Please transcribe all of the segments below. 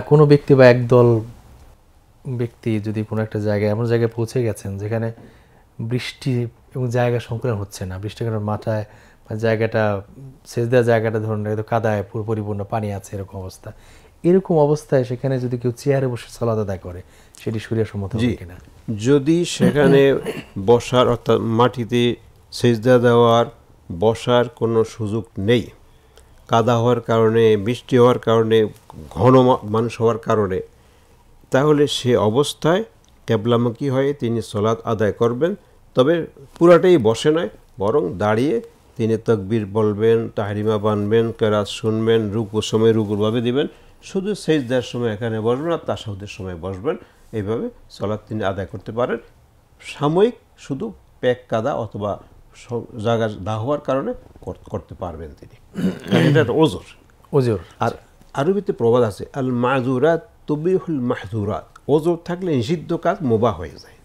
কোনো ব্যক্তি বা একদল ব্যক্তি যদি কোনো একটা জায়গায় এমন জায়গায় পৌঁছে গেছেন যেখানে বৃষ্টি এবং জায়গা সংকুলন হচ্ছে না, বৃষ্টির কারণে মাথায় জায়গাটা সেজদার জায়গাটা ধরুন একদম কাদায় পুরো পরিপূর্ণ পানি আছে এরকম অবস্থা, এরকম অবস্থায় সেখানে যদি কেউ চেয়ারে বসে সালাত আদায় করে সেটি শরীয়ত সম্মত হবে কিনা? যদি সেখানে বসার অর্থাৎ মাটিতে সেজদা দেওয়ার বসার কোনো সুযোগ নেই, কাদা হওয়ার কারণে, বৃষ্টি হওয়ার কারণে, ঘন মানুষ হওয়ার কারণে, তাহলে সে অবস্থায় কেবলামুখী হয়ে তিনি সালাত আদায় করবেন। তবে পুরাটাই বসে নয়, বরং দাঁড়িয়ে তিনি তাকবীর বলবেন, তাহরিমা বানবেন, কেরাত শুনবেন, রুকুর সময় রুকুরভাবে দিবেন, শুধু সেজদার সময় এখানে বসবেন আর তাশাহুদের সময় বসবেন। এইভাবে সালাত তিনি আদায় করতে পারেন। সাময়িক শুধু পেক কাদা অথবা জায়গা দা হওয়ার কারণে করতে পারবেন তিনি। এটা ওজর। ওজর। আর আরবিতে প্রবাদ আছে, আল মাজুরাত তুবিহুল মাহজুরাত। ওজর থাকলে নিষিদ্ধ কাজ মুবাহ হয়ে যায়।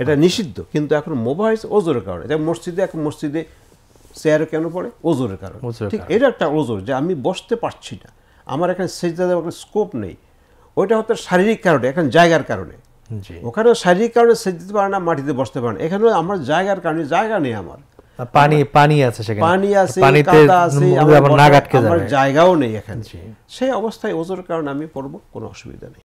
এটা নিষিদ্ধ, কিন্তু এখন মুবাহ হয়েছে ওজরের কারণে। এটা মসজিদে চেয়ারে কেন পড়ে? ওজরের কারণে। ঠিক এটা একটা ওজর, যে আমি বসতে পারছি না, আমার এখানে সেজদা দেওয়ার স্কোপ নেই। ওইটা হয়তো শারীরিক কারণে, এখন জায়গার কারণে। ওখানে শারীরিক কারণে সেজদা দিতে পারে না, মাটিতে বসতে পারে না। এখানেও আমার জায়গার কারণে, জায়গা নেই, আমার পানি আছে, পানি আছে, কাদা আছে, আমার জায়গাও নেই এখানে। সেই অবস্থায় ওজরের কারণে আমি পড়বো, কোনো অসুবিধা নেই।